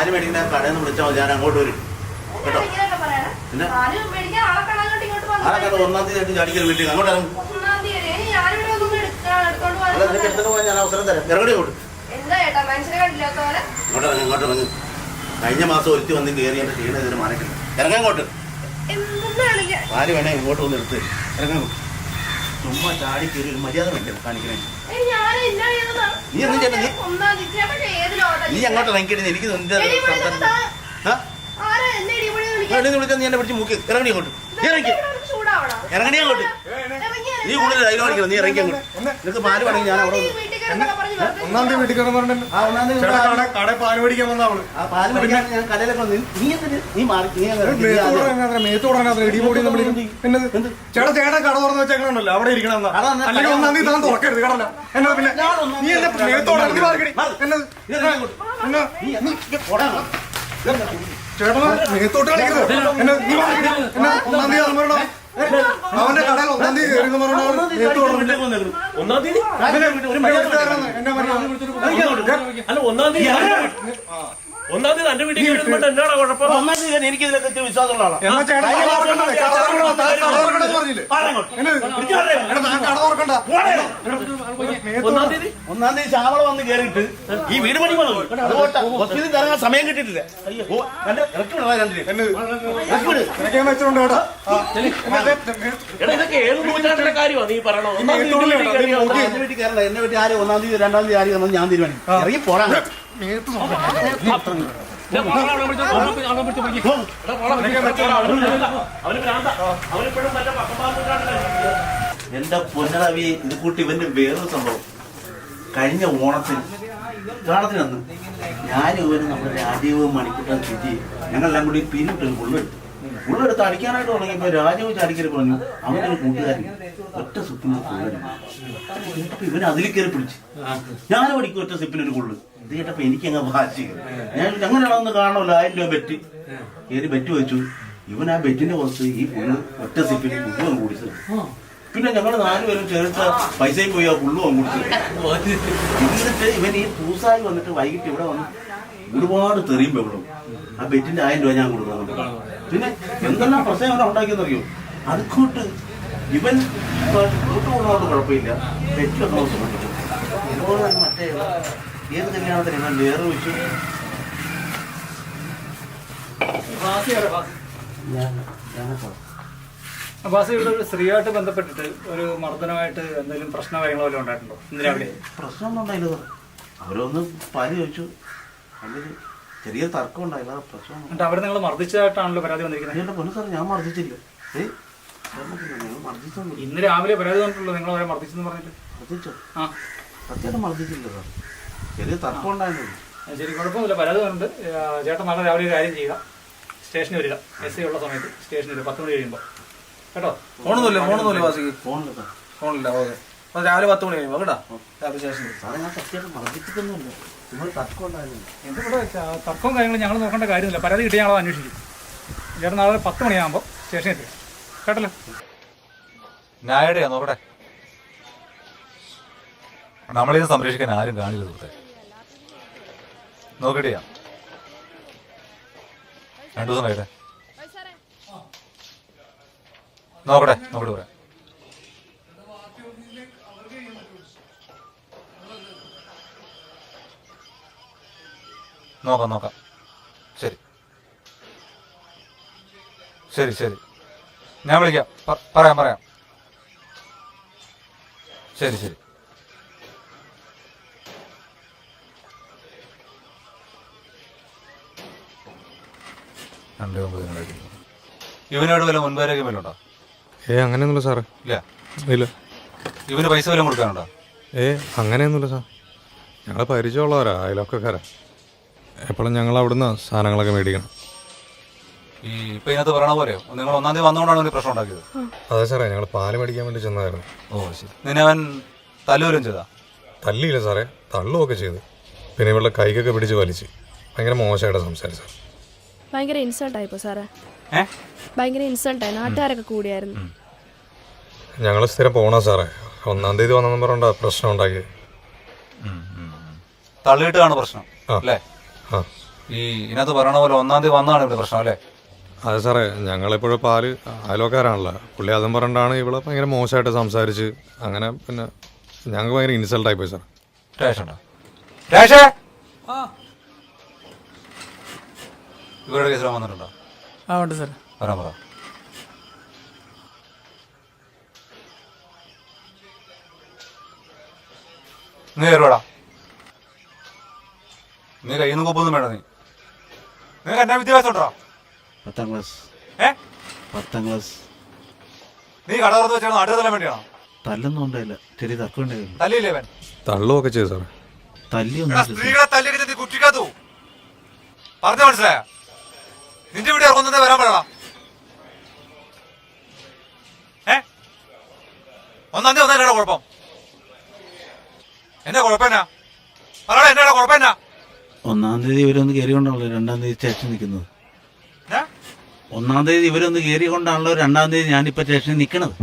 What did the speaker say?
പാല് മേടിക്കുന്ന കടയിൽ നിന്ന് വിളിച്ചാൽ മതി, ഞാൻ അങ്ങോട്ട് വരും കേട്ടോ. പിന്നെ ആളെ ഒന്നാം തീയതി ആയിട്ട് ചാടിക്കൽ വീട്ടിൽ അങ്ങോട്ട് ഇറങ്ങും. നിനക്ക് എടുത്തിട്ട് പോയാൽ ഞാൻ അവസരം തരാം. ഇറങ്ങണി അങ്ങോട്ട്. ഇങ്ങോട്ട് ഇറങ്ങി, ഇങ്ങോട്ട് ഇറങ്ങി. കഴിഞ്ഞ മാസം ഒരുത്തി വന്ന് കയറി എന്റെ ക്ഷീണം ഇതിന് മാറിക്കില്ല. ഇറങ്ങാങ്ങോട്ട്. പാല് വേണേ ഇങ്ങോട്ട് വന്ന് എടുത്ത് ഇറങ്ങാൻ. ചുമ്മാ ചാടി കയറി ഒരു മര്യാദ വേണ്ടേ കാണിക്കണേ. നീ ഒന്നും ചേട്ടാ, നീ അങ്ങോട്ട് ഇറങ്ങിയിട്ട് എനിക്ക് വിളിച്ചാൽ നീ എന്നെ പിടിച്ച് മൂക്കി ഇറങ്ങണി അങ്ങോട്ട്. ഇറങ്ങണി അങ്ങോട്ട്. നീ കൂടുതൽ ഡയലോഗ് അടിക്കണം. നീ ഇറങ്ങി അങ്ങോട്ട്. നിനക്ക് പാല് വേണമെങ്കിൽ ഞാൻ അവിടെ ഒന്നാം തീയതി വീട്ടിൽ കിടന്നുണ്ടല്ലോ. ആ ഒന്നാം തീയതി കടയിൽ പാല് മേടിക്കാൻ വന്ന അവള്. ആ പാല് മേടിക്കാൻ ഞാൻ കടയിലൊക്കെ നീ മാറി. ഇടിപൊടി ചേട്ടാ ചേട്ടാ കട തുറന്ന് വെച്ചേക്കണല്ലോ അവിടെ ഇരിക്കണം. അല്ലെങ്കിൽ ഒന്നാം തീയതി താൻ തുറക്കരുത് കടല്ല. എന്നാ പിന്നെ നീ എന്റെ മേത്തോടെ ചേട്ടാ മേത്തോട്ട് കളിക്കരുത്. എന്നാ നീ എന്നാ ഒന്നാം തീയതി അമ്മയുടെ അവന്റെ കടയിൽ ഒന്നാം തീയതി കയറി ഒന്നാം തീയതി ഒന്നാം തീയതി എന്റെ വീട്ടിൽ എന്നാണ് കുഴപ്പം? ഒന്നാം തീയതി എനിക്ക് ഇതിലൊക്കെ വിശ്വാസമുള്ള ആളാണ്. ഒന്നാം തീയതി ശാവള വന്ന് കയറിയിട്ട് ഈ വീട് പണി ഹോസ്പിറ്റലിൽ ഇറങ്ങാൻ സമയം കിട്ടിയിട്ടില്ല. ഇതൊക്കെ ഏത് നൂറ്റാണ്ടിന്റെ കാര്യമാണ് നീ പറയണോ? എന്നെ വീട്ടിൽ കയറണ്ട. എന്നെ വീട്ടിൽ ആരും ഒന്നാം തീയതി രണ്ടാം തീയതി ആരും ഞാൻ തീരുമാനിക്കും. ഇറങ്ങി പോരാ. എന്റെ പൊന്നടവി ഇത് കൂട്ടി ഇവന്റെ വേറൊരു സംഭവം. കഴിഞ്ഞ ഓണത്തിനന്ന് ഞാനും ഇവനും നമ്മുടെ രാജീവ് മണിക്കൂട്ടൻ തിരി ഞങ്ങളെല്ലാം കൂടി പിന്നിട്ടൊരു ഉള്ളെടുത്ത് അടിക്കാനായിട്ട് തുടങ്ങിയപ്പോ രാജീവ് ചാടിക്കരി പറഞ്ഞു അവനൊരു കൂട്ടുകാരൻ ഒറ്റ സിപ്പിന് അപ്പൊ ഇവന് അതിൽ കയറി പിടിച്ച് ഞാനും അടിക്കും ഒറ്റ സിപ്പിനൊരു കൊള്ളു. ഇത് കേട്ടപ്പോ എനിക്കങ്ങ് വാശി. ഞാൻ അങ്ങനെയാണെന്ന് കാണണമല്ലോ. 1000 രൂപ ബെറ്റ് കയറി ബെറ്റ് വെച്ചു. ഇവൻ ആ ബെറ്റിന്റെ പുറത്ത് ഈ പുള്ളു ഒറ്റ സിപ്പിന് പുള്ളുവൻ കുടിച്ചത്. പിന്നെ ഞങ്ങൾ 4 പേരും ചേർത്ത പൈസയും പോയി ആ പുള്ളുവൻ കുടിച്ചത്. എന്നിട്ട് ഇവൻ ഈ പൂസായി വന്നിട്ട് വൈകിട്ട് ഇവിടെ വന്ന് ഒരുപാട് തെറിയും വെള്ളം ആ ബെറ്റിന്റെ 1000 രൂപ ഞാൻ കൊടുക്കുന്നുണ്ട്. പിന്നെ എന്തെല്ലാം പ്രശ്നം അവനെ ഉണ്ടാക്കിയെന്നറിയോ? അതുകൊണ്ട് ഇവൻ കൂട്ടുകൊള്ളോണ്ട് കുഴപ്പമില്ല. ബെറ്റൊക്കെ അതുപോലെ തന്നെ മറ്റേ ഏത് കല്യാണത്തിന് ഞാൻ വേറെ വെച്ചു. ഒരു സ്ത്രീയായിട്ട് ബന്ധപ്പെട്ടിട്ട് ഒരു മർദ്ദനമായിട്ട് എന്തെങ്കിലും പ്രശ്നം കാര്യങ്ങളോ വല്ലതും ഉണ്ടായിട്ടുണ്ടോ? ഇന്ന് രാവിലെ പ്രശ്നമൊന്നും ഉണ്ടായില്ല സാർ. അവരൊന്ന് പാല് ചോദിച്ചു. അതിൽ ചെറിയ തർക്കം ഉണ്ടായില്ല. പ്രശ്നം എന്നിട്ട് അവർ നിങ്ങൾ മർദ്ദിച്ചതായിട്ടാണല്ലോ പരാതി വന്നിരിക്കുന്നത്. എന്റെ പൊന്നു സാർ, ഞാൻ മർദ്ദിച്ചില്ല. ഇന്ന് രാവിലെ പരാതി വന്നിട്ടുള്ളൂ നിങ്ങൾ അവരെ മർദ്ദിച്ചെന്ന് പറഞ്ഞിട്ട്. മർദ്ദിച്ചോ? ആ സത്യമായിട്ട് മർദ്ദിച്ചില്ല സാർ. ചെറിയ തർക്കം ഉണ്ടായിരുന്നു. ശരി, കുഴപ്പമൊന്നുമില്ല. പരാതി വന്നിട്ട് ചേട്ടൻ നാളെ രാവിലെ ഒരു കാര്യം ചെയ്യുക. സ്റ്റേഷനിൽ വരിക. SI ഉള്ള സമയത്ത് സ്റ്റേഷനിൽ വരിക 10 മണി കഴിയുമ്പോൾ കേട്ടോ. ഫോണൊന്നുമില്ല വാസിക്ക്. ഫോണില്ല സാർ. ഫോണില്ല. ഓക്കെ. രാവിലെ 10 മണി കഴിയുമ്പോൾ കേട്ടോ രാവിലെ സ്റ്റേഷനിൽ. സാറേ ഞാൻ സത്യമായിട്ട് മർദ്ദിച്ചിട്ടൊന്നുമില്ല. നിങ്ങൾ തർക്കം ഉണ്ടായിരുന്നു. എന്തിവിടെ തർക്കവും കാര്യങ്ങളും ഞങ്ങൾ നോക്കേണ്ട കാര്യമില്ല. പരാതി കിട്ടി ഞങ്ങളത് അന്വേഷിക്കും. ചേട്ടൻ നാളെ 10 മണിയാകുമ്പോൾ സ്റ്റേഷനിൽ എത്തുക കേട്ടല്ലോ. ന്യായടെയാ നോക്കട്ടെ. നമ്മളിത് സംരക്ഷിക്കാൻ ആരും കാണില്ല സുഹൃത്തെ. നോക്കട്ടെയാ 2 ദിവസം കഴിയട്ടെ. നോക്കട്ടെ പറയാം. നോക്കാം. ശരി ഞാൻ വിളിക്കാം. പറയാം. ശരി. ഇവനോട് വല്ല മുൻപാരൊക്കെ വല്ലതുണ്ടോ? അങ്ങനെയൊന്നുമില്ല സാറേ. ഇല്ല. ഇവന് പൈസ വല്ലതും കൊടുക്കാനുണ്ടോ? അങ്ങനെയൊന്നുമില്ല സാർ. ഞങ്ങൾ പരിചയമുള്ളവരാ, അയലൊക്കെക്കാരാ. എപ്പോഴും ഞങ്ങൾ അവിടുന്ന് സാധനങ്ങളൊക്കെ മേടിക്കണം. ഇപ്പൊ ഇതിനകത്ത് പറയണ പോലെയോ നിങ്ങൾ 1-ാം തീയതി വന്നുകൊണ്ടാണ് പ്രശ്നം ഉണ്ടാക്കിയത്? അതെ സാറേ, ഞങ്ങൾ പാല് മേടിക്കാൻ വേണ്ടി ചെന്നായിരുന്നു. ശരി. നിന്നെ അവൻ തല്ലുവലും ചെയ്താ? തല്ലിയില്ല സാറേ, തള്ളുമൊക്കെ ചെയ്തു. പിന്നെ ഇവളുടെ കൈക്കൊക്കെ പിടിച്ച് വലിച്ച് ഭയങ്കര മോശമായിട്ട് സംസാരിച്ചു. ഭയങ്കര ഇൻസൾട്ടായിപ്പോ സാറേ. ഭയങ്കര ഇൻസൾട്ടായി. നാട്ടുകാരൊക്കെ കൂടിയായിരുന്നു. ഞങ്ങൾ സ്ഥിരം പോണോ സാറേ. 1-ാം തീയതി വന്നെന്ന് പറഞ്ഞ പ്രശ്നം ഉണ്ടാക്കിയത്. തള്ളിയിട്ടാണ് പ്രശ്നം അല്ലേ? ഈ ഇതിനകത്ത് പറയണ പോലെ 1-ാം തീയതി വന്നതാണ് ഇവിടെ പ്രശ്നം അല്ലേ? അതെ സാറേ, ഞങ്ങളെപ്പോഴും പാല് അയൽവക്കാരാണല്ലോ. പുള്ളി അതും പറഞ്ഞിട്ടാണ് ഇവിടെ ഭയങ്കര മോശമായിട്ട് സംസാരിച്ച് അങ്ങനെ പിന്നെ ഞങ്ങൾക്ക് ഭയങ്കര ഇൻസൾട്ടായി പോയി സാർ. ഇവരുടെ കേസിൽ വന്നിട്ടുണ്ടോ? ആ ഉണ്ട് സാർ. വരാൻ പറ. നീ കയറുവാടാ. നീ കയ്യിൽ നിന്ന് കൊപ്പൊന്നും വേണ്ട. നിനക്ക് എന്നാ വിദ്യാഭ്യാസം ഉണ്ടോ? 10ാം ക്ലാസ്. 10ാം ക്ലാസ്. നീ കട തുറന്ന് വെച്ചാൽ നാട്ടിൽ തല്ലാൻ വേണ്ടിയാണോ? തല്ലൊന്നും ഉണ്ടായില്ല, ചെറിയ തർക്കം ഉണ്ടായിരുന്നു. തല്ലിയില്ലേ അവൻ? തള്ളുമൊക്കെ ചെയ്തു സാറേ. തല്ലിയൊന്നും സ്ത്രീകളെ തല്ലിയൊക്കെ നീ കുറ്റിക്കാത്തു പറഞ്ഞ മനസ്സിലായ? നിന്റെ വീട് ഇറങ്ങുന്നത് വരാൻ പറയണം. 1-ാം തീയതി വന്നാ കുഴപ്പം? എന്നാ കുഴപ്പം എന്നാ പറയണ? എന്നാ കുഴപ്പം എന്നാ? 1-ാം തീയതി ഇവരൊന്ന് കയറിക്കൊണ്ടാണല്ലോ 2-ാം തീയതി സ്റ്റേഷനിൽ നിൽക്കുന്നത്. 1-ാം തീയതി ഇവരൊന്ന് കയറിക്കൊണ്ടാണല്ലോ 2-ാം തീയതി ഞാനിപ്പോ സ്റ്റേഷനിൽ നിൽക്കണത്.